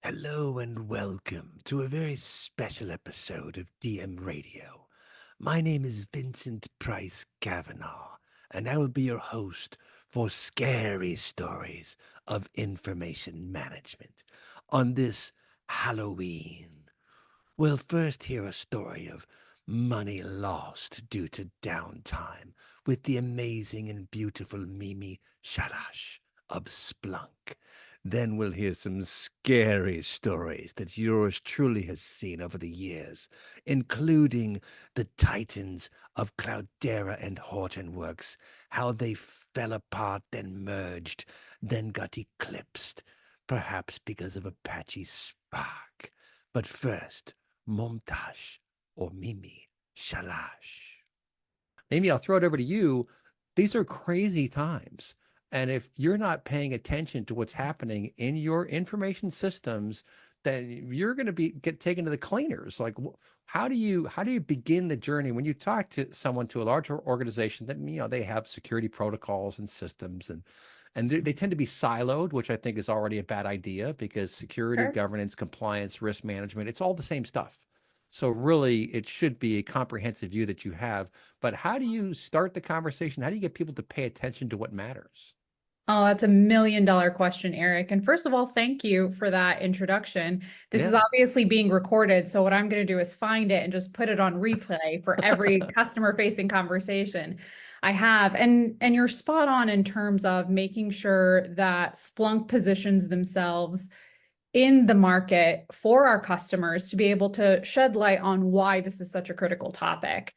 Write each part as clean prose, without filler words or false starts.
Hello and welcome to a very special episode of DM Radio. My name is Vincent Price Kavanagh, and I will be your host for scary stories of information management on this Halloween. We'll first hear a story of money lost due to downtime with the amazing and beautiful Mimi Shalash of Splunk. Then we'll hear some scary stories that yours truly has seen over the years, including the titans of Cloudera and Hortonworks, how they fell apart, then merged, then got eclipsed, perhaps because of Apache Spark. But first, Momtash or Mimi Shalash. Maybe I'll throw it over to you. These are crazy times. And if you're not paying attention to what's happening in your information systems, then you're going to get taken to the cleaners. Like, how do you begin the journey when you talk to someone, to a larger organization that they have security protocols and systems, and they tend to be siloed, which I think is already a bad idea because security, Sure. governance, compliance, risk management, it's all the same stuff. So really, it should be a comprehensive view that you have. But how do you start the conversation? How do you get people to pay attention to what matters? Oh, that's a $1 million question, Eric. And first of all, thank you for that introduction. This is Yeah. obviously being recorded. So what I'm going to do is find it and just put it on replay for every customer-facing conversation I have. And you're spot on in terms of making sure that Splunk positions themselves in the market for our customers to be able to shed light on why this is such a critical topic.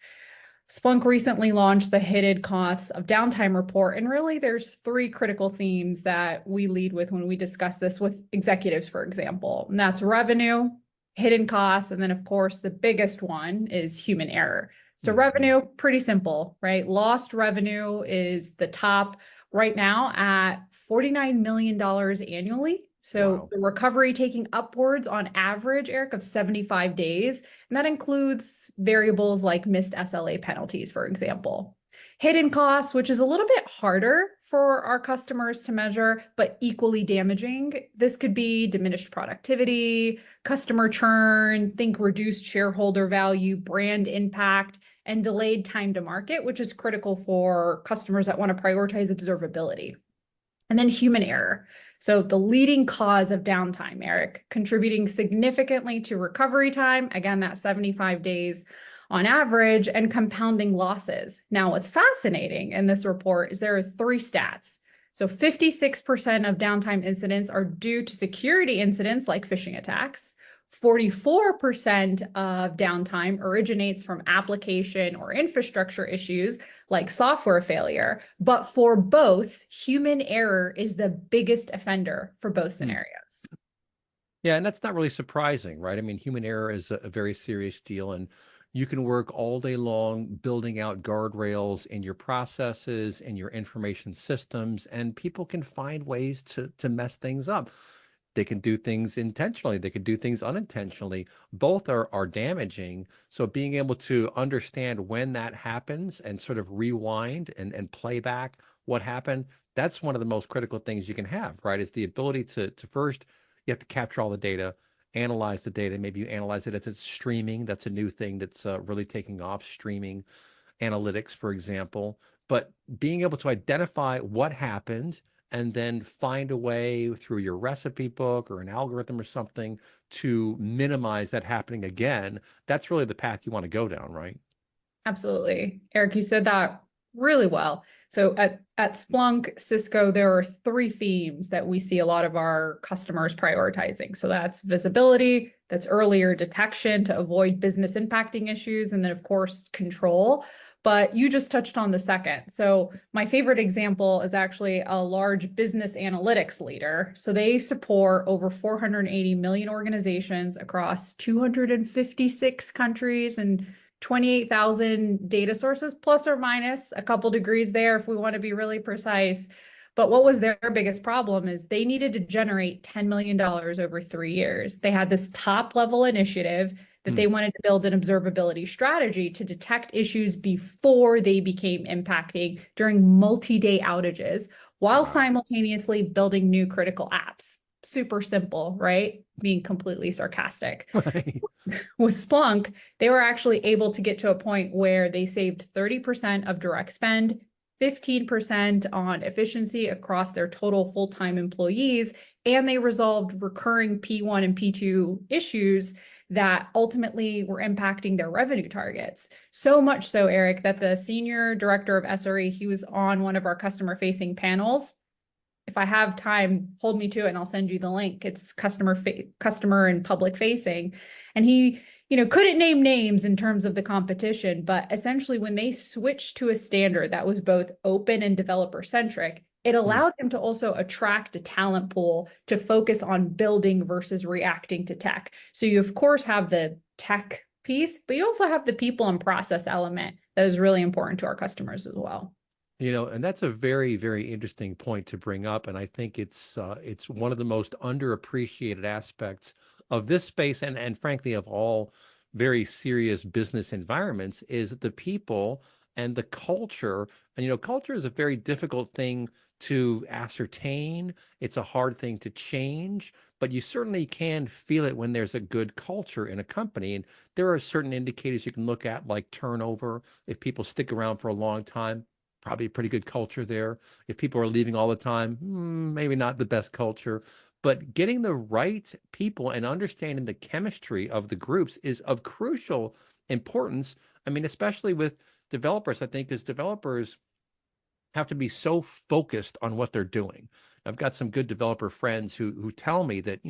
Splunk recently launched the hidden costs of downtime report. And really, there's three critical themes that we lead with when we discuss this with executives, for example. And that's revenue, hidden costs, and then, of course, the biggest one is human error. So revenue, pretty simple, right? Lost revenue is the top right now at $49 million annually. So Wow. the recovery taking upwards on average, Eric, of 75 days. And that includes variables like missed SLA penalties, for example. Hidden costs, which is a little bit harder for our customers to measure, but equally damaging. This could be diminished productivity, customer churn, think reduced shareholder value, brand impact, and delayed time to market, which is critical for customers that want to prioritize observability. And then human error. So the leading cause of downtime, Eric, contributing significantly to recovery time, again, that 75 days on average, and compounding losses. Now, what's fascinating in this report is there are three stats. So 56% of downtime incidents are due to security incidents like phishing attacks. 44% of downtime originates from application or infrastructure issues like software failure. But for both, human error is the biggest offender for both Hmm. scenarios. Yeah, and that's not really surprising, right? I mean, human error is a very serious deal, and you can work all day long building out guardrails in your processes and your information systems, and people can find ways to mess things up. They can do things intentionally, they can do things unintentionally. Both are damaging. So being able to understand when that happens and sort of rewind and play back what happened, that's one of the most critical things you can have, right? Is the ability to first you have to capture all the data, analyze the data. Maybe you analyze it as it's streaming. That's a new thing that's really taking off, streaming analytics, for example. But being able to identify what happened and then find a way through your recipe book or an algorithm or something to minimize that happening again, that's really the path you want to go down, right? Absolutely. Eric, you said that really well. So at Splunk, Cisco, there are three themes that we see a lot of our customers prioritizing. So that's visibility, that's earlier detection to avoid business impacting issues, and then of course, control. But you just touched on the second. So my favorite example is actually a large business analytics leader. So they support over 480 million organizations across 256 countries and 28,000 data sources, plus or minus a couple degrees there if we want to be really precise. But what was their biggest problem is they needed to generate $10 million over 3 years. They had this top level initiative that Hmm. they wanted to build an observability strategy to detect issues before they became impacting during multi-day outages while Wow. simultaneously building new critical apps. super simple, right? Being completely sarcastic. Right. With Splunk, they were actually able to get to a point where they saved 30% of direct spend, 15% on efficiency across their total full-time employees, and they resolved recurring P1 and P2 issues that ultimately were impacting their revenue targets. So much so, Eric, that the senior director of SRE, he was on one of our customer-facing panels. If I have time, hold me to it and I'll send you the link. It's customer and public facing. And he, couldn't name names in terms of the competition, but essentially when they switched to a standard that was both open and developer centric, it allowed him to also attract a talent pool to focus on building versus reacting to tech. So you of course have the tech piece, but you also have the people and process element that is really important to our customers as well. And that's a very, very interesting point to bring up, and I think it's one of the most underappreciated aspects of this space, and frankly of all very serious business environments, is the people and the culture. And culture is a very difficult thing to ascertain. It's a hard thing to change, but you certainly can feel it when there's a good culture in a company. And there are certain indicators you can look at, like turnover. If people stick around for a long time, probably a pretty good culture there. If people are leaving all the time, maybe not the best culture. But getting the right people and understanding the chemistry of the groups is of crucial importance. I mean, especially with developers, I think as developers have to be so focused on what they're doing. I've got some good developer friends who tell me that,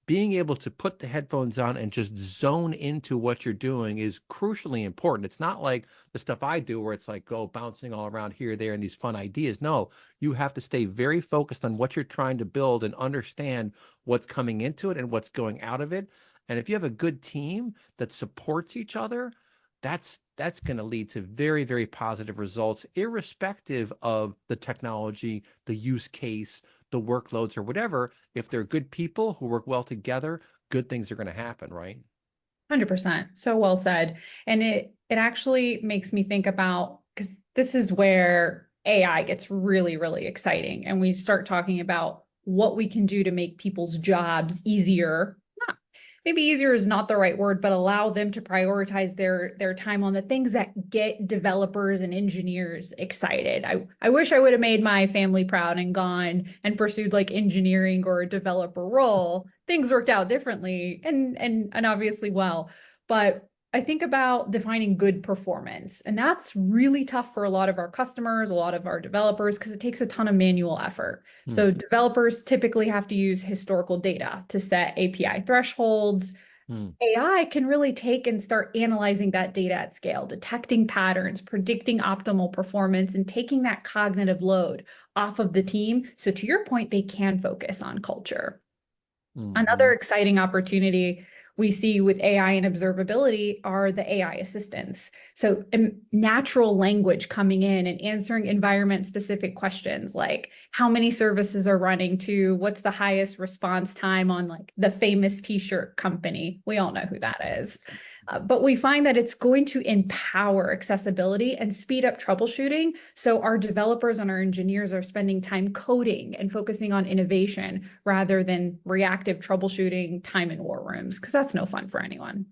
being able to put the headphones on and just zone into what you're doing is crucially important. It's not like the stuff I do where it's like go bouncing all around here, there, and these fun ideas. No, you have to stay very focused on what you're trying to build and understand what's coming into it and what's going out of it. And if you have a good team that supports each other, that's going to lead to very, very positive results, irrespective of the technology, the use case, the workloads, or whatever. If they're good people who work well together, good things are going to happen, right? 100%. So well said. And it actually makes me think about, because this is where AI gets really, really exciting. And we start talking about what we can do to make people's jobs easier. Maybe easier is not the right word, but allow them to prioritize their time on the things that get developers and engineers excited. I wish I would have made my family proud and gone and pursued like engineering or a developer role. Things worked out differently and obviously well. But I think about defining good performance, and that's really tough for a lot of our customers, a lot of our developers, because it takes a ton of manual effort. So developers typically have to use historical data to set API thresholds. AI can really take and start analyzing that data at scale, detecting patterns, predicting optimal performance, and taking that cognitive load off of the team. So to your point, they can focus on culture. Another exciting opportunity we see with AI and observability are the AI assistants. So natural language coming in and answering environment-specific questions like how many services are running to what's the highest response time on like the famous t-shirt company. We all know who that is. But we find that it's going to empower accessibility and speed up troubleshooting. So our developers and our engineers are spending time coding and focusing on innovation rather than reactive troubleshooting time in war rooms, because that's no fun for anyone.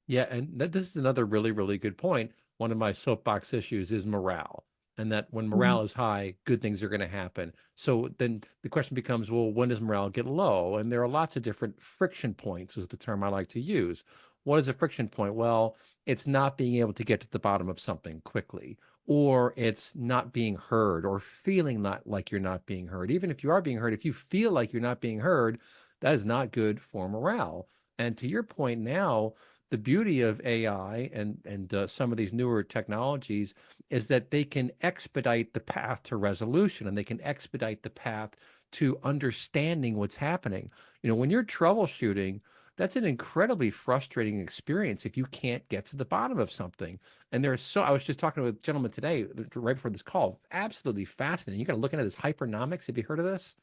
Yeah, and this is another really, really good point. One of my soapbox issues is morale, and that when morale is high, good things are going to happen. So then the question becomes, well, when does morale get low? And there are lots of different friction points, is the term I like to use. What is a friction point? Well, it's not being able to get to the bottom of something quickly, or it's not being heard, or feeling not like you're not being heard. Even if you are being heard, if you feel like you're not being heard, that is not good for morale. And to your point now, the beauty of AI and some of these newer technologies is that they can expedite the path to resolution, and they can expedite the path to understanding what's happening. When you're troubleshooting, that's an incredibly frustrating experience if you can't get to the bottom of something. And I was just talking to a gentleman today, right before this call, absolutely fascinating. You got to look into this hypernomics. Have you heard of this?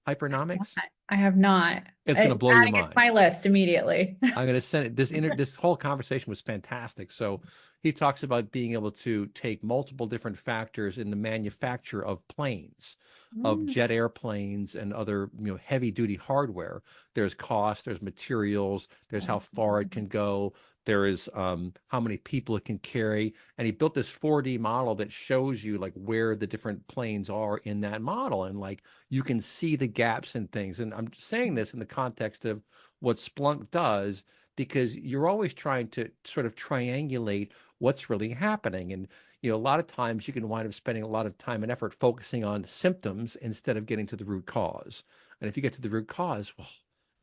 Hypernomics? I have not. It's going to Adding blow your it to mind. my list immediately. I'm going to send it. This whole conversation was fantastic. So he talks about being able to take multiple different factors in the manufacture of planes, of Mm, jet airplanes and other, heavy duty hardware. There's cost, there's materials, there's how far it can go. There is how many people it can carry. And he built this 4D model that shows you like where the different planes are in that model. And like you can see the gaps and things. And I'm saying this in the context of what Splunk does, because you're always trying to sort of triangulate what's really happening. And, a lot of times you can wind up spending a lot of time and effort focusing on symptoms instead of getting to the root cause. And if you get to the root cause, well,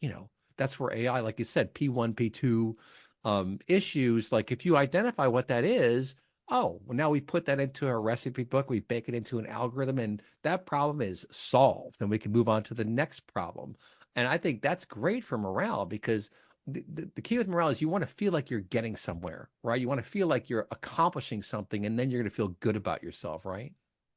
you know, that's where AI, like you said, P1, P2 issues, like if you identify what that is, oh, well, now we put that into a recipe book, we bake it into an algorithm, and that problem is solved, and we can move on to the next problem. And I think that's great for morale, because the key with morale is you want to feel like you're getting somewhere, right? You want to feel like you're accomplishing something, and then you're going to feel good about yourself, right?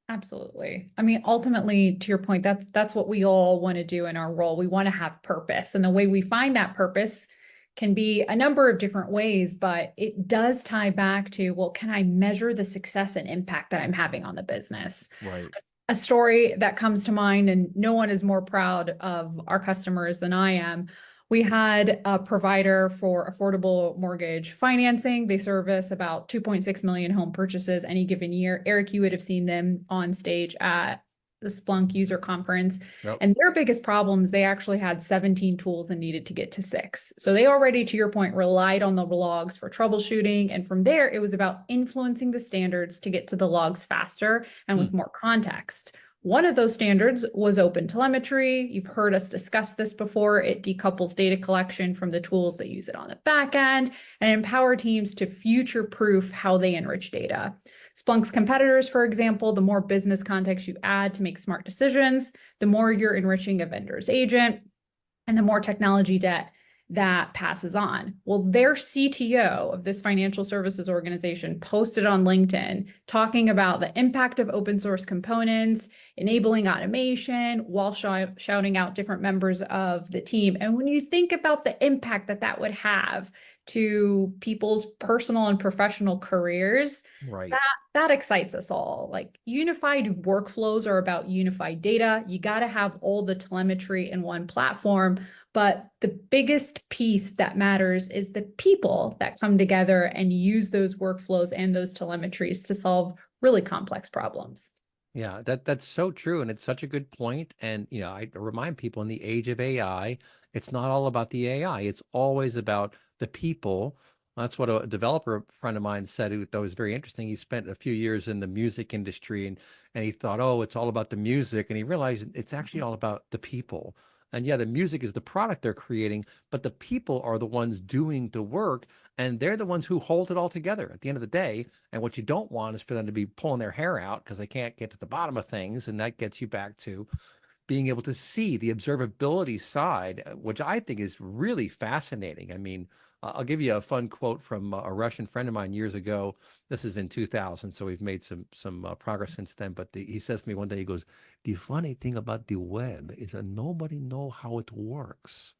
absolutely. I mean, ultimately, to your point, that's what we all want to do in our role. We want to have purpose. And the way we find that purpose can be a number of different ways, but it does tie back to, well, can I measure the success and impact that I'm having on the business? Right. A story that comes to mind, and no one is more proud of our customers than I am. We had a provider for affordable mortgage financing. They service about 2.6 million home purchases any given year. Eric, you would have seen them on stage at the Splunk user conference. Yep. And their biggest problems, they actually had 17 tools and needed to get to 6. So they already, to your point, relied on the logs for troubleshooting. And from there, it was about influencing the standards to get to the logs faster and with more context. One of those standards was open telemetry. You've heard us discuss this before. It decouples data collection from the tools that use it on the back end and empower teams to future-proof how they enrich data. Splunk's competitors, for example, the more business context you add to make smart decisions, the more you're enriching a vendor's agent, and the more technology debt that passes on. Well, their CTO of this financial services organization posted on LinkedIn talking about the impact of open source components, enabling automation while shouting out different members of the team. And when you think about the impact that that would have to people's personal and professional careers, Right. that excites us all. Like unified workflows are about unified data. You got to have all the telemetry in one platform. But the biggest piece that matters is the people that come together and use those workflows and those telemetries to solve really complex problems. Yeah, that's so true, and it's such a good point. And I remind people, in the age of AI, it's not all about the AI. It's always about the people. That's what a developer friend of mine said, who thought was very interesting. He spent a few years in the music industry, and he thought, oh, it's all about the music, and he realized it's actually all about the people. And yeah, the music is the product they're creating, but the people are the ones doing the work, and they're the ones who hold it all together at the end of the day. And what you don't want is for them to be pulling their hair out because they can't get to the bottom of things. And that gets you back to being able to see the observability side, which I think is really fascinating. I mean, I'll give you a fun quote from a Russian friend of mine years ago. This is in 2000, so we've made some progress since then. But he says to me one day, he goes, "The funny thing about the web is that nobody know how it works.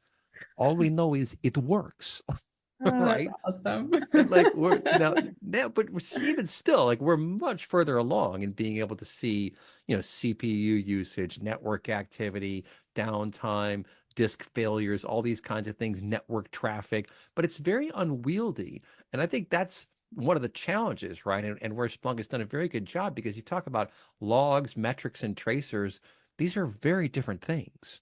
All we know is it works." Oh, that's Right? awesome. And like we're now, but even still, like we're much further along in being able to see, CPU usage, network activity, downtime, disk failures, all these kinds of things, network traffic, but it's very unwieldy. And I think that's one of the challenges, right? And where Splunk has done a very good job, because you talk about logs, metrics, and tracers, these are very different things.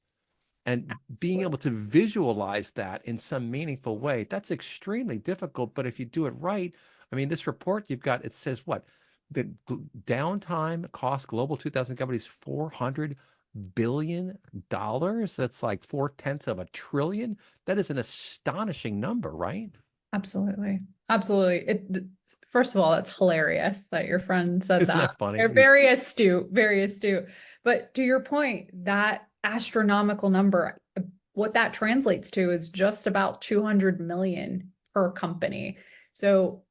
And being Absolutely. able to visualize that in some meaningful way, that's extremely difficult. But if you do it right, I mean, this report you've got, it says what? The downtime cost global 2000 companies $400 billion. That's like 4/10 of a trillion. That is an astonishing number, right? Absolutely. Absolutely. First of all, it's hilarious that your friend said Isn't that. that funny? They're very astute, very astute. But to your point, that astronomical number, what that translates to is just about 200 million per company. So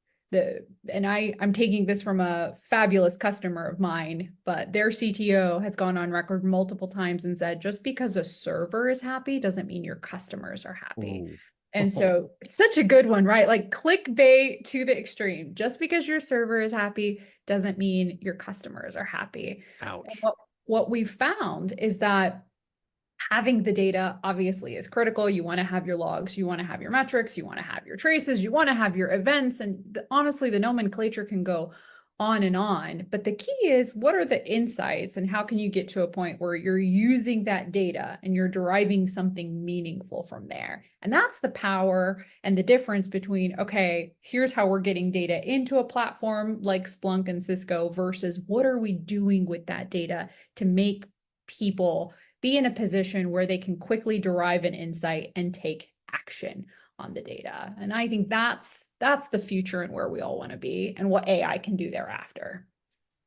I'm taking this from a fabulous customer of mine, but their CTO has gone on record multiple times and said, just because a server is happy doesn't mean your customers are happy. Ooh. And so it's such a good one, right? Like clickbait to the extreme. Just because your server is happy doesn't mean your customers are happy. And Ouch. what we've found is that having the data obviously is critical. You want to have your logs, you want to have your metrics, you want to have your traces, you want to have your events. And honestly, the nomenclature can go on and on. But the key is, what are the insights and how can you get to a point where you're using that data and you're deriving something meaningful from there? And that's the power and the difference between, okay, here's how we're getting data into a platform like Splunk and Cisco versus what are we doing with that data to make people be in a position where they can quickly derive an insight and take action on the data. And I think that's the future and where we all want to be and what AI can do thereafter.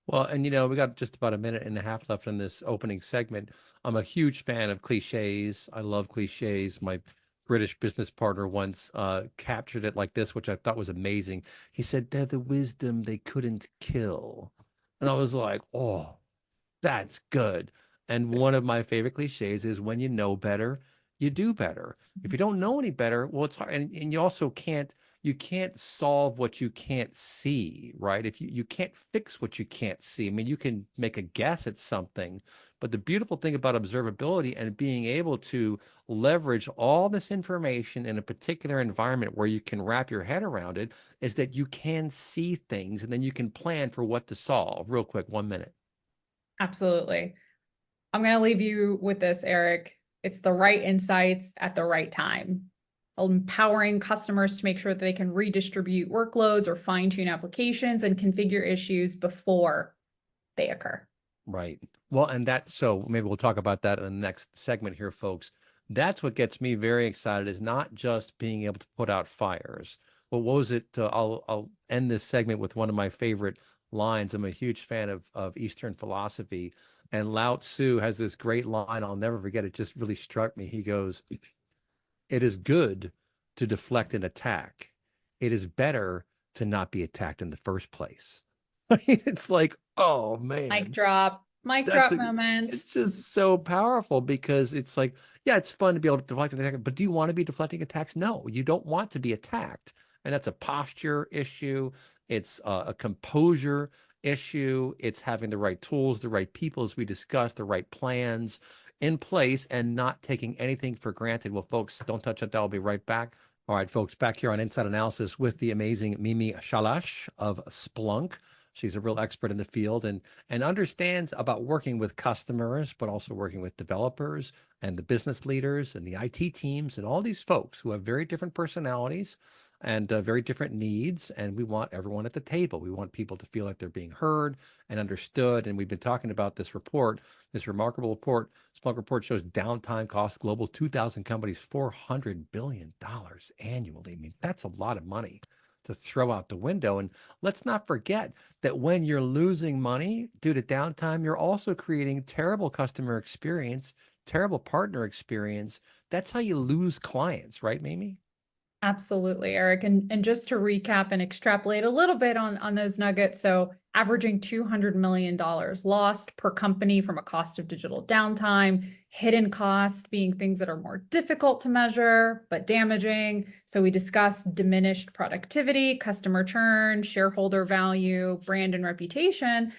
Well, and we got just about a minute and a half left in this opening segment. I'm a huge fan of cliches. I love cliches. My British business partner once captured it like this, which I thought was amazing. He said, "They're the wisdom they couldn't kill." And I was like, oh, that's good. And one of my favorite cliches is when you know better, you do better. If you don't know any better, well, it's hard. And you also you can't solve what you can't see, right? If you can't fix what you can't see. I mean, you can make a guess at something, but the beautiful thing about observability and being able to leverage all this information in a particular environment where you can wrap your head around it is that you can see things and then you can plan for what to solve. Real quick, 1 minute. Absolutely. I'm going to leave you with this, Eric. It's the right insights at the right time. Empowering customers to make sure that they can redistribute workloads or fine-tune applications and configure issues before they occur. Right. Well, so maybe we'll talk about that in the next segment here, folks. That's what gets me very excited is not just being able to put out fires. Well, what was it? I'll end this segment with one of my favorite lines. I'm a huge fan of Eastern philosophy, and Lao Tzu has this great line. I'll never forget. It just really struck me. He goes, "It is good to deflect an attack. It is better to not be attacked in the first place." It's like, oh man. Mic That's drop a, moment. it's just so powerful because it's like, yeah, it's fun to be able to deflect an attack, but do you want to be deflecting attacks? No, you don't want to be attacked. And that's a posture issue. It's a composure issue. It's having the right tools, the right people, as we discussed, the right plans in place and not taking anything for granted. Well, folks, don't touch it. I'll be right back. All right, folks, back here on Inside Analysis with the amazing Mimi Shalash of Splunk. She's a real expert in the field and understands about working with customers, but also working with developers and the business leaders and the IT teams and all these folks who have very different personalities and very different needs. And we want everyone at the table. We want people to feel like they're being heard and understood. And we've been talking about this report, this remarkable report. Splunk report shows downtime costs global 2,000 companies $400 billion annually. I mean, that's a lot of money to throw out the window. And let's not forget that when you're losing money due to downtime, you're also creating terrible customer experience, terrible partner experience. That's how you lose clients, right, Mimi? Absolutely, Eric. And just to recap and extrapolate a little bit on those nuggets. So averaging $200 million lost per company from a cost of digital downtime, hidden costs being things that are more difficult to measure, but damaging. So we discussed diminished productivity, customer churn, shareholder value, brand and reputation,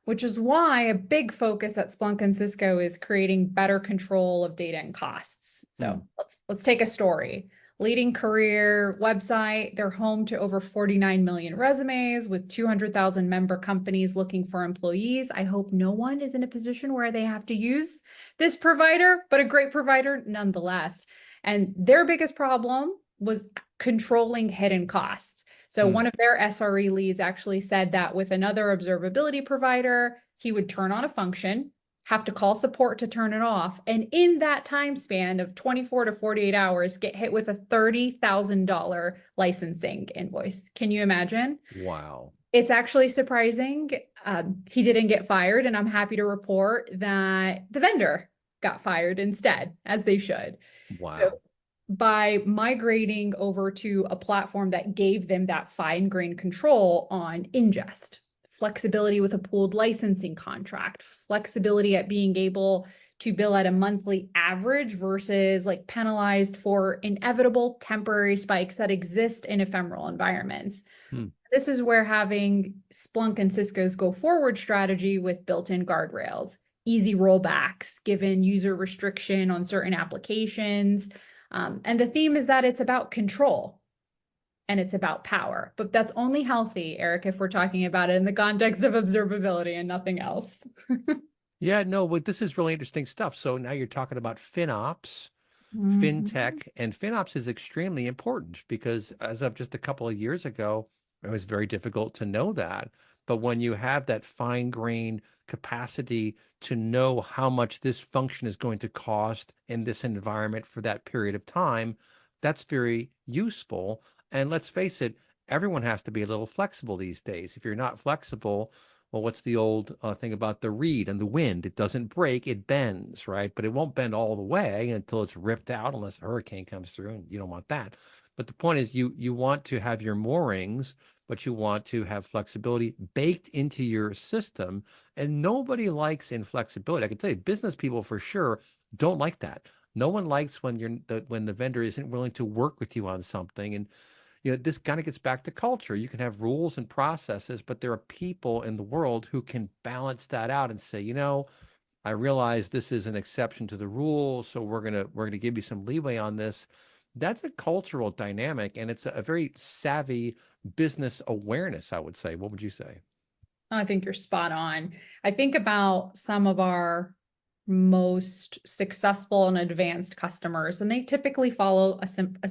which is why a big focus at Splunk and Cisco is creating better control of data and costs. So let's take a story. Leading career website. They're home to over 49 million resumes with 200,000 member companies looking for employees. I hope no one is in a position where they have to use this provider, but a great provider nonetheless. And their biggest problem was controlling hidden costs. So one of their SRE leads actually said that with another observability provider, he would turn on a function, have to call support to turn it off. And in that time span of 24 to 48 hours, get hit with a $30,000 licensing invoice. Can you imagine? Wow. It's actually surprising. He didn't get fired, and I'm happy to report that the vendor got fired instead, as they should. So Wow. by migrating over to a platform that gave them that fine-grained control on ingest, flexibility with a pooled licensing contract, flexibility at being able to bill at a monthly average versus like penalized for inevitable temporary spikes that exist in ephemeral environments. Hmm. This is where having Splunk and Cisco's go forward strategy with built-in guardrails, easy rollbacks, given user restriction on certain applications. And the theme is that it's about control and it's about power. But that's only healthy, Eric, if we're talking about it in the context of observability and nothing else. Yeah, no, but this is really interesting stuff. So now you're talking about FinOps, Mhm. fintech, and FinOps is extremely important because as of just a couple of years ago, it was very difficult to know that. But when you have that fine-grained capacity to know how much this function is going to cost in this environment for that period of time, that's very useful. And let's face it, everyone has to be a little flexible these days. If you're not flexible, well, what's the old thing about the reed and the wind? It doesn't break, it bends, right? But it won't bend all the way until it's ripped out, unless a hurricane comes through, and you don't want that. But the point is, you want to have your moorings, but you want to have flexibility baked into your system. And nobody likes inflexibility. I can tell you, business people for sure don't like that. No one likes when when the vendor isn't willing to work with you on something. And this kind of gets back to culture. You can have rules and processes, but there are people in the world who can balance that out and say, I realize this is an exception to the rule, so we're gonna give you some leeway on this. That's a cultural dynamic, and it's a very savvy business awareness, I would say. What would you say? I think you're spot on. I think about some of our most successful and advanced customers, and they typically follow a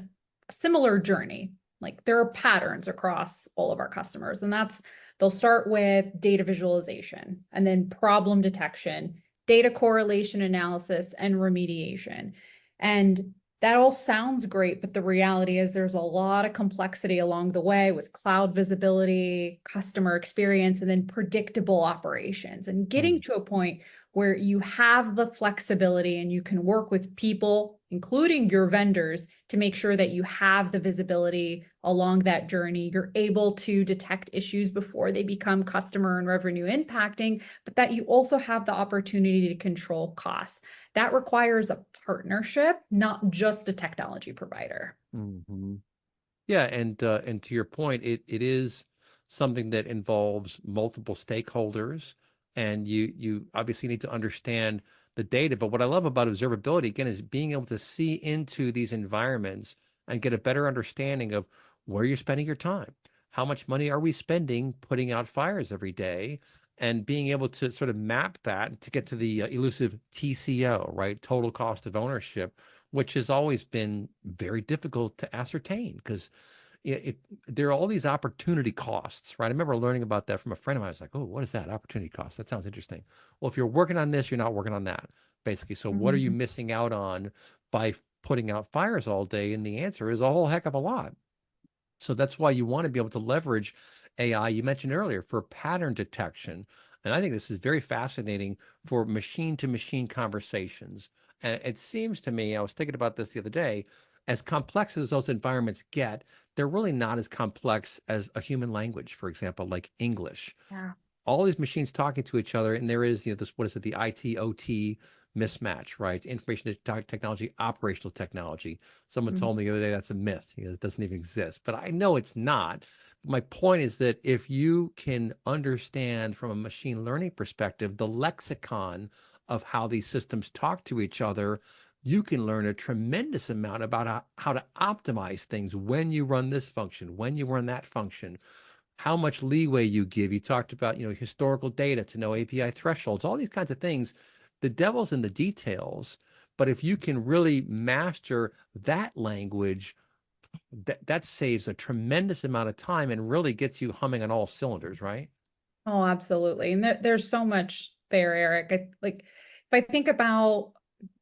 similar journey. Like there are patterns across all of our customers, and that's they'll start with data visualization and then problem detection, data correlation analysis, and remediation. And that all sounds great, but the reality is there's a lot of complexity along the way with cloud visibility, customer experience, and then predictable operations. And getting to a point where you have the flexibility and you can work with people, including your vendors, to make sure that you have the visibility along that journey. You're able to detect issues before they become customer and revenue impacting, but that you also have the opportunity to control costs. That requires a partnership, not just a technology provider. Hmm. Yeah, and to your point, it is something that involves multiple stakeholders, and you obviously need to understand the data. But what I love about observability, again, is being able to see into these environments and get a better understanding of where you're spending your time. How much money are we spending putting out fires every day? And being able to sort of map that to get to the elusive TCO, right? Total cost of ownership, which has always been very difficult to ascertain because there are all these opportunity costs, right? I remember learning about that from a friend of mine. I was like, oh, what is that? Opportunity cost. That sounds interesting. Well, if you're working on this, you're not working on that, basically. So what are you Mhm. missing out on by putting out fires all day? And the answer is a whole heck of a lot. So that's why you want to be able to leverage AI, you mentioned earlier, for pattern detection. And I think this is very fascinating for machine to machine conversations. And it seems to me, I was thinking about this the other day, as complex as those environments get, they're really not as complex as a human language, for example, like English. Yeah. All these machines talking to each other, and there is, this, what is it, the IT OT mismatch, right? Information technology, operational technology. Someone Mhm. told me the other day that's a myth. It doesn't even exist, but I know it's not. My point is that if you can understand from a machine learning perspective the lexicon of how these systems talk to each other, you can learn a tremendous amount about how to optimize things when you run this function, when you run that function, how much leeway you give. You talked about, historical data to know API thresholds, all these kinds of things. The devil's in the details, but if you can really master that language, that saves a tremendous amount of time and really gets you humming on all cylinders, right? Oh, absolutely. And there's so much there, Eric. If I think about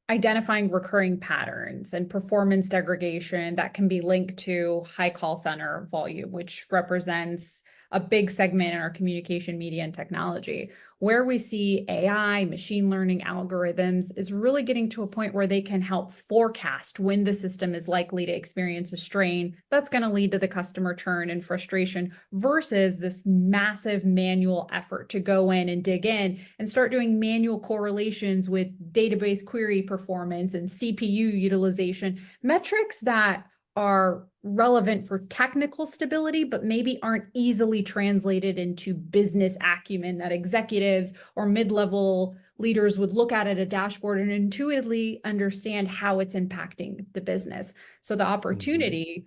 identifying recurring patterns and performance degradation that can be linked to high call center volume, which represents a big segment in our communication, media, and technology. Where we see AI, machine learning algorithms is really getting to a point where they can help forecast when the system is likely to experience a strain that's going to lead to the customer churn and frustration versus this massive manual effort to go in and dig in and start doing manual correlations with database query performance and CPU utilization, metrics that are relevant for technical stability, but maybe aren't easily translated into business acumen that executives or mid-level leaders would look at a dashboard and intuitively understand how it's impacting the business. So the opportunity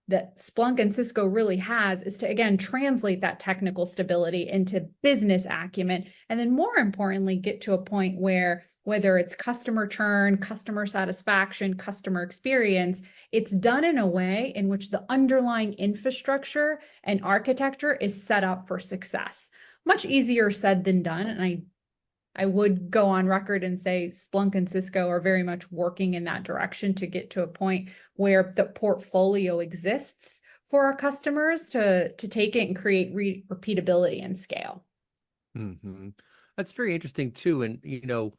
that Splunk and Cisco really has is to, again, translate that technical stability into business acumen. And then more importantly, get to a point where whether it's customer churn, customer satisfaction, customer experience, it's done in a way in which the underlying infrastructure and architecture is set up for success. Much easier said than done. And I would go on record and say Splunk and Cisco are very much working in that direction to get to a point where the portfolio exists for our customers to take it and create repeatability and scale. That's very interesting too. And,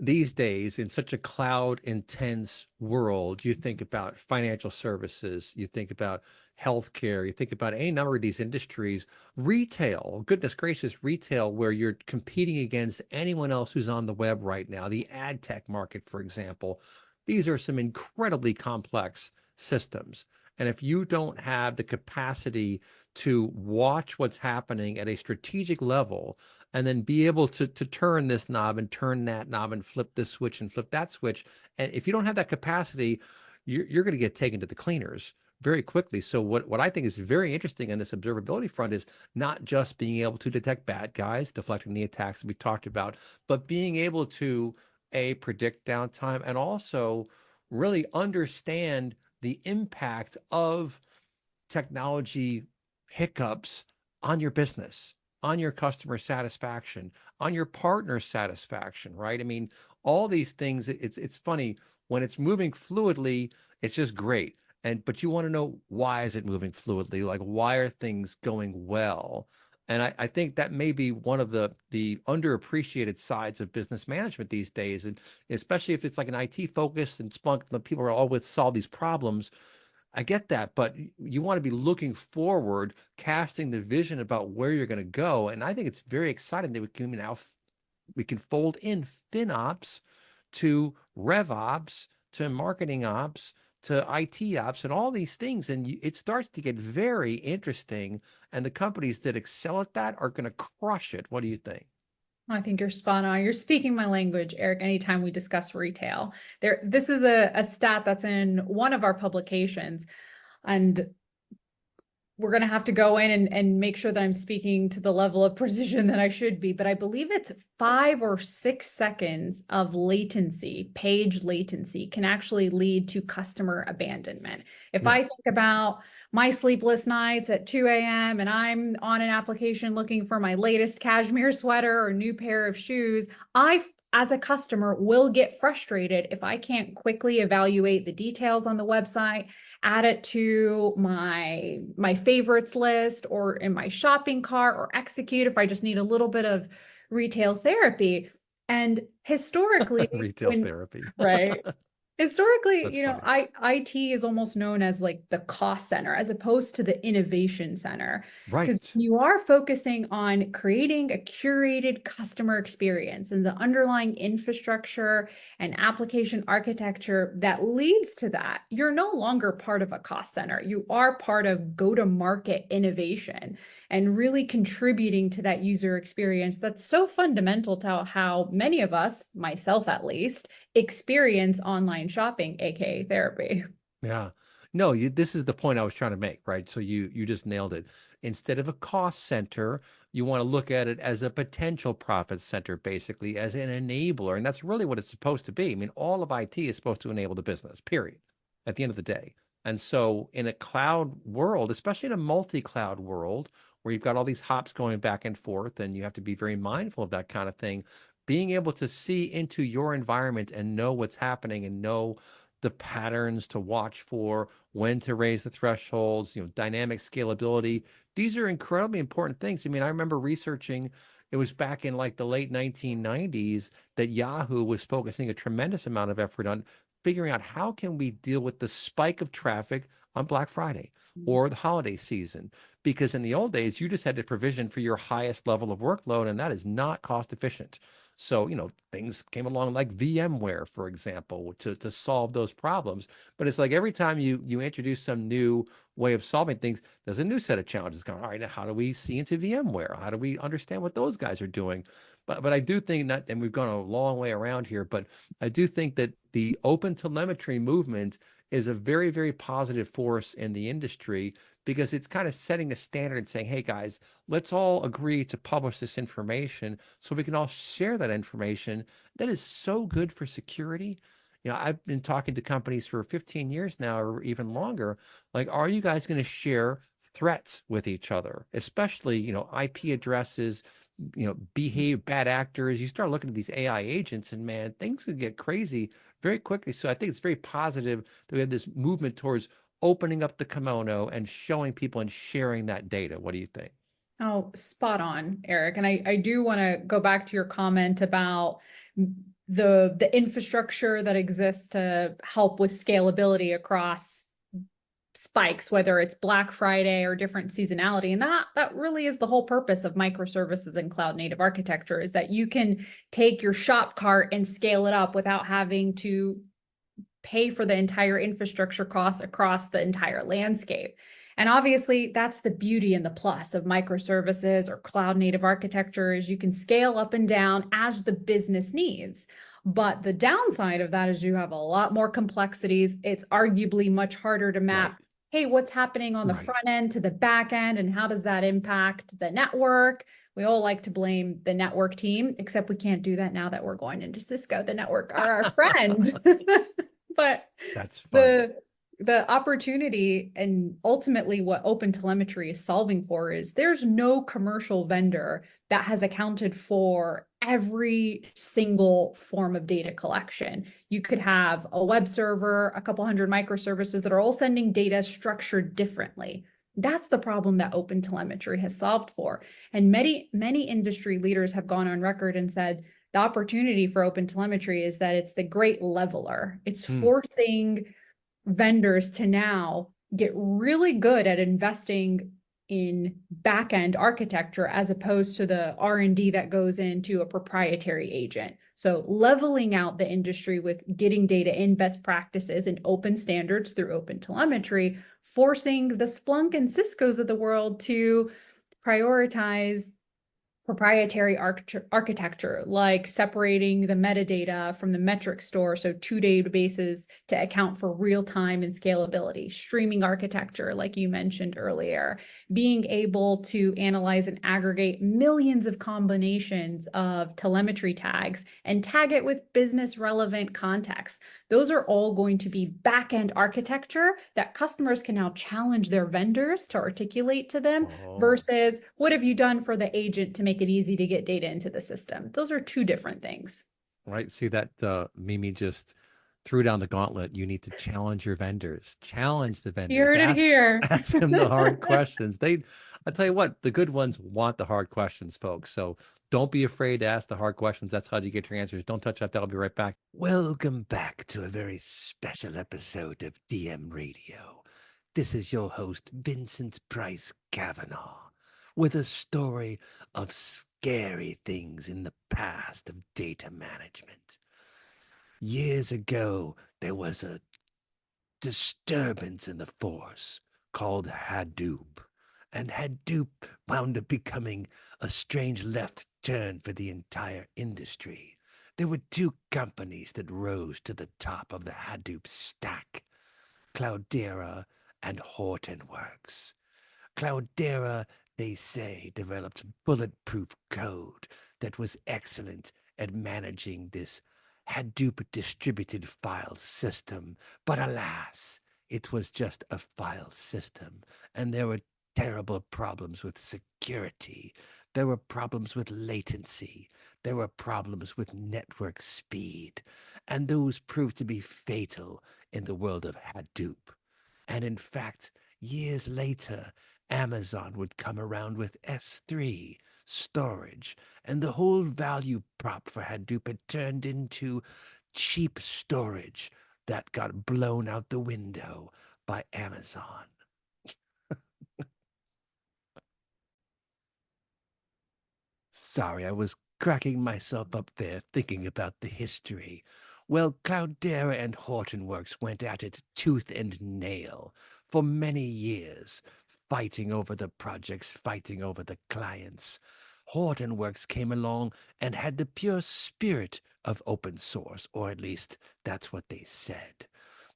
these days in such a cloud intense world, you think about financial services, you think about healthcare, you think about any number of these industries, retail, goodness gracious, retail, where you're competing against anyone else who's on the web right now, the ad tech market, for example. These are some incredibly complex systems. And if you don't have the capacity to watch what's happening at a strategic level and then be able to turn this knob and turn that knob and flip this switch and flip that switch. And if you don't have that capacity, you're going to get taken to the cleaners very quickly. So what I think is very interesting on this observability front is not just being able to detect bad guys, deflecting the attacks that we talked about, but being able to predict downtime and also really understand the impact of technology hiccups on your business, on your customer satisfaction, on your partner satisfaction, right? I mean, all these things, it's funny when it's moving fluidly, it's just great. But you want to know, why is it moving fluidly? Like, why are things going well? And I think that may be one of the underappreciated sides of business management these days, and especially if it's like an IT focus and Splunk, the people are always solve these problems. I get that, but you want to be looking forward, casting the vision about where you're going to go. And I think it's very exciting that we can fold in FinOps to RevOps to marketing ops to IT ops and all these things. And it starts to get very interesting. And the companies that excel at that are going to crush it. What do you think? I think you're spot on. You're speaking my language, Eric, anytime we discuss retail. This is a stat that's in one of our publications, and we're going to have to go in and make sure that I'm speaking to the level of precision that I should be, but I believe it's 5 or 6 seconds of latency, page latency, can actually lead to customer abandonment. If I think about my sleepless nights at 2 a.m. and I'm on an application looking for my latest cashmere sweater or new pair of shoes, as a customer, will get frustrated if I can't quickly evaluate the details on the website, add it to my favorites list or in my shopping cart, or execute if I just need a little bit of retail therapy. And historically, Retail therapy. Right. Historically, That's funny. IT is almost known as like the cost center as opposed to the innovation center. Because Right. you are focusing on creating a curated customer experience and the underlying infrastructure and application architecture that leads to that. You're no longer part of a cost center. You are part of go-to-market innovation and really contributing to that user experience that's so fundamental to how many of us, myself at least, experience online shopping, aka therapy. Yeah. No, this is the point I was trying to make, right? So you just nailed it. Instead of a cost center, you want to look at it as a potential profit center, basically, as an enabler. And that's really what it's supposed to be. I mean, all of IT is supposed to enable the business, period, at the end of the day. And so in a cloud world, especially in a multi-cloud world where you've got all these hops going back and forth, and you have to be very mindful of that kind of thing, being able to see into your environment and know what's happening and know the patterns to watch for, when to raise the thresholds, dynamic scalability. These are incredibly important things. I mean, I remember researching, it was back in like the late 1990s that Yahoo was focusing a tremendous amount of effort on figuring out how can we deal with the spike of traffic on Black Friday or the holiday season. Because in the old days, you just had to provision for your highest level of workload, and that is not cost efficient. So, things came along like VMware, for example, to solve those problems. But it's like every time you introduce some new way of solving things, there's a new set of challenges going. All right, now how do we see into VMware? How do we understand what those guys are doing? But I do think that, and we've gone a long way around here, but I do think that the open telemetry movement is a very, very positive force in the industry because it's kind of setting a standard and saying, hey guys, let's all agree to publish this information so we can all share that information. That is so good for security. I've been talking to companies for 15 years now or even longer. Like, are you guys going to share threats with each other, especially, IP addresses, behave bad actors? You start looking at these AI agents and man, things could get crazy very quickly. So I think it's very positive that we have this movement towards opening up the kimono and showing people and sharing that data. What do you think? Oh, spot on, Eric. And I do want to go back to your comment about the infrastructure that exists to help with scalability across spikes, whether it's Black Friday or different seasonality. And that really is the whole purpose of microservices and cloud native architecture, is that you can take your shop cart and scale it up without having to pay for the entire infrastructure costs across the entire landscape. And obviously, that's the beauty and the plus of microservices or cloud native architecture, is you can scale up and down as the business needs. But the downside of that is you have a lot more complexities. It's arguably much harder to Right. map, hey, what's happening on the Right. front end to the back end, and how does that impact the network? We all like to blame the network team, except we can't do that now that we're going into Cisco. The network are our friend. But That's funny. the opportunity and ultimately what open telemetry is solving for is there's no commercial vendor that has accounted for every single form of data collection. You could have a web server, a couple hundred microservices that are all sending data structured differently. That's the problem that open telemetry has solved for. And many industry leaders have gone on record and said the opportunity for open telemetry is that it's the great leveler. It's forcing vendors to now get really good at investing in back-end architecture as opposed to the R&D that goes into a proprietary agent. So leveling out the industry with getting data in best practices and open standards through open telemetry, forcing the Splunk and Cisco's of the world to prioritize proprietary architecture, like separating the metadata from the metric store, so two databases to account for real time and scalability, streaming architecture, like you mentioned earlier, being able to analyze and aggregate millions of combinations of telemetry tags and tag it with business relevant context. Those are all going to be back-end architecture that customers can now challenge their vendors to articulate to them Oh. versus what have you done for the agent to make it easy to get data into the system? Those are two different things. Right. See that Mimi just threw down the gauntlet. You need to challenge your vendors. Challenge the You vendors. heard it Ask here. ask them the hard questions. I tell you what, the good ones want the hard questions, folks. So don't be afraid to ask the hard questions. That's how you get your answers. Don't touch that. I'll be right back. Welcome back to a very special episode of DM Radio. This is your host, Vincent Price Kavanagh, with a story of scary things in the past of data management. Years ago, there was a disturbance in the force called Hadoop, and Hadoop wound up becoming a strange left turn for the entire industry. There were two companies that rose to the top of the Hadoop stack, Cloudera and Hortonworks. Cloudera, they say, developed bulletproof code that was excellent at managing this Hadoop distributed file system. But alas, it was just a file system, and there were terrible problems with security. There were problems with latency. There were problems with network speed. And those proved to be fatal in the world of Hadoop. And in fact, years later, Amazon would come around with S3 storage, and the whole value prop for Hadoop had turned into cheap storage that got blown out the window by Amazon. Sorry, I was cracking myself up there thinking about the history. Well, Cloudera and Hortonworks went at it tooth and nail for many years, fighting over the projects, fighting over the clients. Hortonworks came along and had the pure spirit of open source, or at least that's what they said.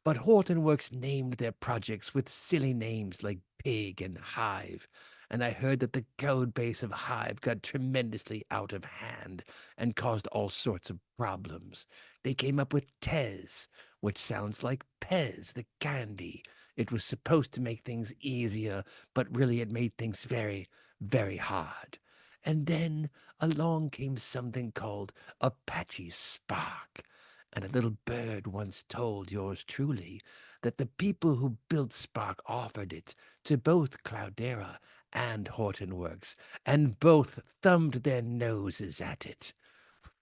But Hortonworks named their projects with silly names like Pig and Hive, and I heard that the code base of Hive got tremendously out of hand and caused all sorts of problems. They came up with Tez, which sounds like Pez, the candy. It was supposed to make things easier, but really it made things very, very hard. And then along came something called Apache Spark. And a little bird once told yours truly that the people who built Spark offered it to both Cloudera and Hortonworks, and both thumbed their noses at it.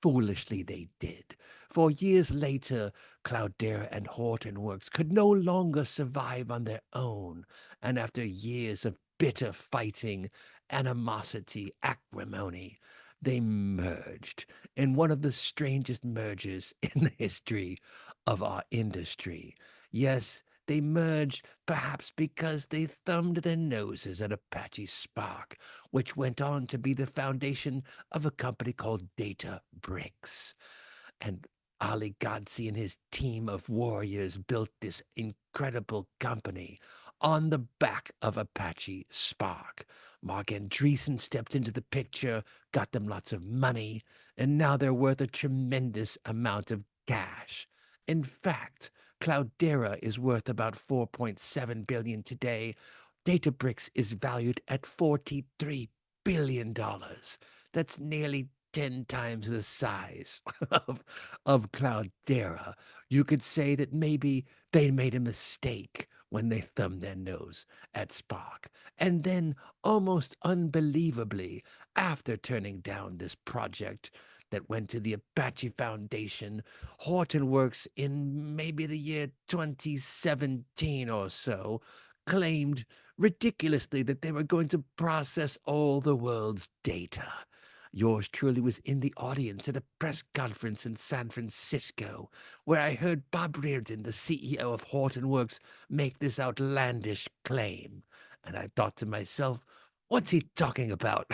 Foolishly they did, for years later, Cloudera and Hortonworks could no longer survive on their own, and after years of bitter fighting, animosity, acrimony, they merged in one of the strangest mergers in the history of our industry. Yes, they merged perhaps because they thumbed their noses at Apache Spark, which went on to be the foundation of a company called Databricks. And Ali Godsi and his team of warriors built this incredible company on the back of Apache Spark. Mark Andreessen stepped into the picture, got them lots of money, and now they're worth a tremendous amount of cash. In fact, Cloudera is worth about 4.7 billion today. Databricks is valued at $43 billion. That's nearly 10 times the size of Cloudera. You could say that maybe they made a mistake when they thumbed their nose at Spark. And then, almost unbelievably, after turning down this project that went to the Apache Foundation, Hortonworks in maybe the year 2017 or so claimed ridiculously that they were going to process all the world's data. Yours truly was in the audience at a press conference in San Francisco, where I heard Bob Reardon, the CEO of Hortonworks, make this outlandish claim. And I thought to myself, what's he talking about?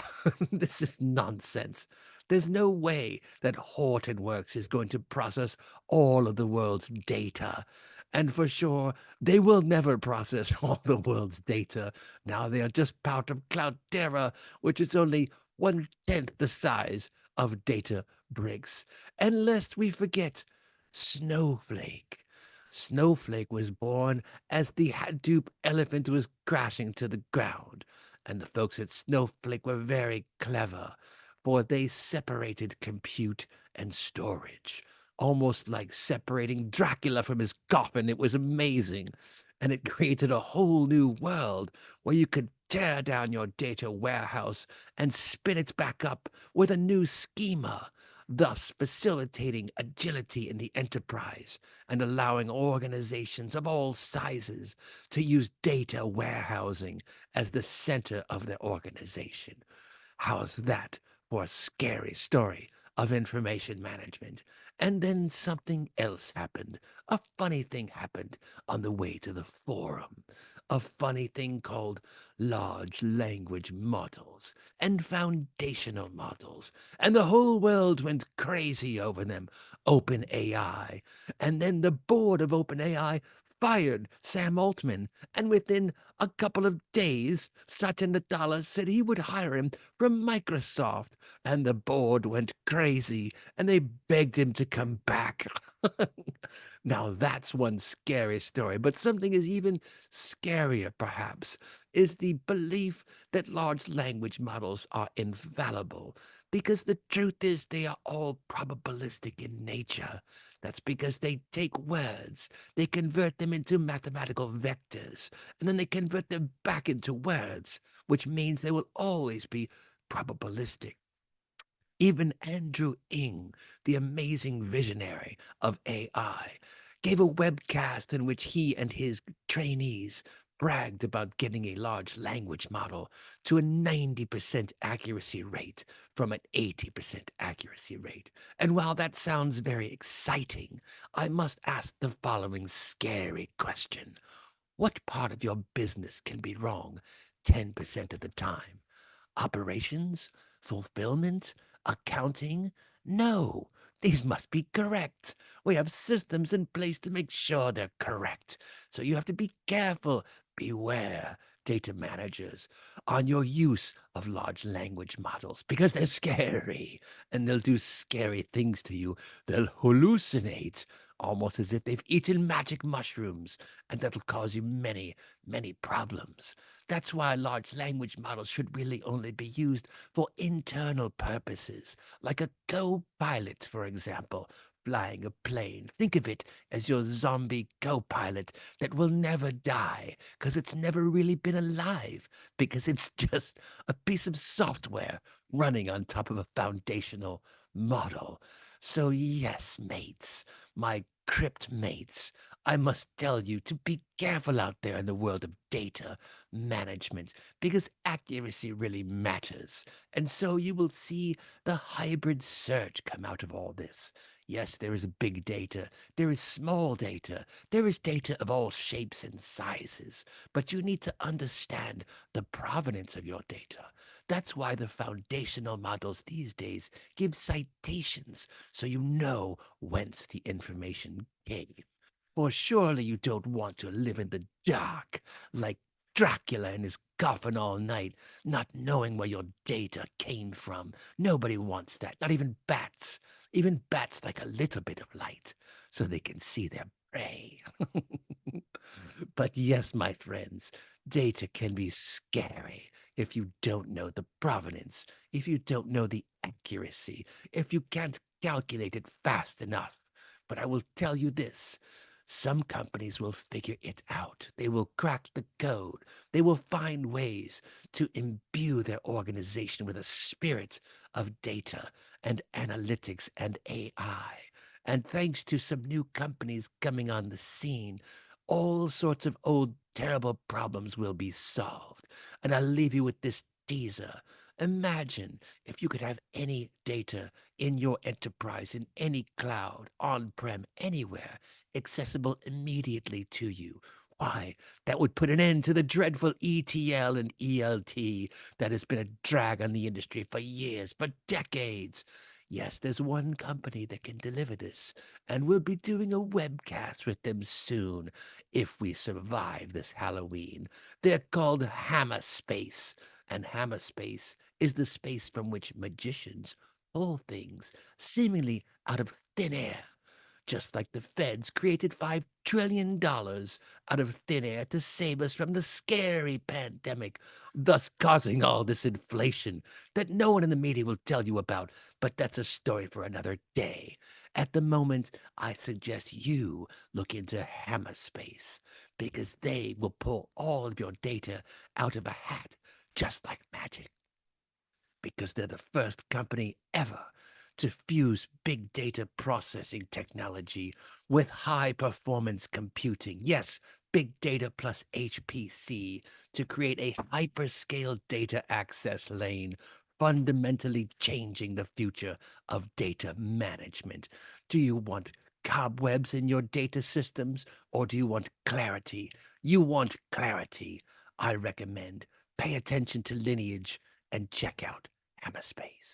This is nonsense. There's no way that Hortonworks is going to process all of the world's data. And for sure, they will never process all the world's data. Now they are just part of Cloudera, which is only 1/10 the size of Databricks. And lest we forget, Snowflake. Snowflake was born as the Hadoop elephant was crashing to the ground. And the folks at Snowflake were very clever, for they separated compute and storage, almost like separating Dracula from his coffin. It was amazing. And it created a whole new world where you could tear down your data warehouse and spin it back up with a new schema, thus facilitating agility in the enterprise and allowing organizations of all sizes to use data warehousing as the center of their organization. How's that for a scary story of information management? And then something else happened. A funny thing happened on the way to the forum. A funny thing called large language models and foundational models. And the whole world went crazy over them. OpenAI. And then the board of OpenAI fired Sam Altman, and within a couple of days, Satya Nadella said he would hire him from Microsoft, and the board went crazy, and they begged him to come back. Now that's one scary story, but something is even scarier, perhaps, is the belief that large language models are infallible, because the truth is they are all probabilistic in nature. That's because they take words, they convert them into mathematical vectors, and then they convert them back into words, which means they will always be probabilistic. Even Andrew Ng, the amazing visionary of AI, gave a webcast in which he and his trainees bragged about getting a large language model to a 90% accuracy rate from an 80% accuracy rate. And while that sounds very exciting, I must ask the following scary question. What part of your business can be wrong 10% of the time? Operations? Fulfillment? Accounting? No, these must be correct. We have systems in place to make sure they're correct. So you have to be careful. Beware, data managers, on your use of large language models because they're scary and they'll do scary things to you. They'll hallucinate almost as if they've eaten magic mushrooms, and that'll cause you many, many problems. That's why large language models should really only be used for internal purposes, like a co-pilot, for example, flying a plane. Think of it as your zombie co-pilot that will never die because it's never really been alive, because it's just a piece of software running on top of a foundational model. So yes, mates, my crypt mates, I must tell you to be careful out there in the world of data management, because accuracy really matters. And so you will see the hybrid search come out of all this. Yes, there is big data, there is small data, there is data of all shapes and sizes, but you need to understand the provenance of your data. That's why the foundational models these days give citations so you know whence the information came. For surely you don't want to live in the dark like Dracula in his coffin all night, not knowing where your data came from. Nobody wants that, not even bats. Even bats like a little bit of light so they can see their prey. But yes, my friends, data can be scary if you don't know the provenance, if you don't know the accuracy, if you can't calculate it fast enough. But I will tell you this. Some companies will figure it out. They will crack the code. They will find ways to imbue their organization with a spirit of data and analytics and AI. And thanks to some new companies coming on the scene, all sorts of old terrible problems will be solved. And I'll leave you with this teaser. Imagine if you could have any data in your enterprise, in any cloud, on-prem, anywhere, accessible immediately to you. Why, that would put an end to the dreadful ETL and ELT that has been a drag on the industry for years, for decades. Yes, there's one company that can deliver this, and we'll be doing a webcast with them soon if we survive this Halloween. They're called Hammer Space, and Hammer Space is the space from which magicians pull things seemingly out of thin air, just like the feds created $5 trillion out of thin air to save us from the scary pandemic, thus causing all this inflation that no one in the media will tell you about, but that's a story for another day. At the moment, I suggest you look into Hammerspace, because they will pull all of your data out of a hat just like magic, because they're the first company ever to fuse big data processing technology with high performance computing. Yes, big data plus HPC to create a hyperscale data access lane, fundamentally changing the future of data management. Do you want cobwebs in your data systems, or do you want clarity? You want clarity. I recommend pay attention to lineage and check out Hammerspace.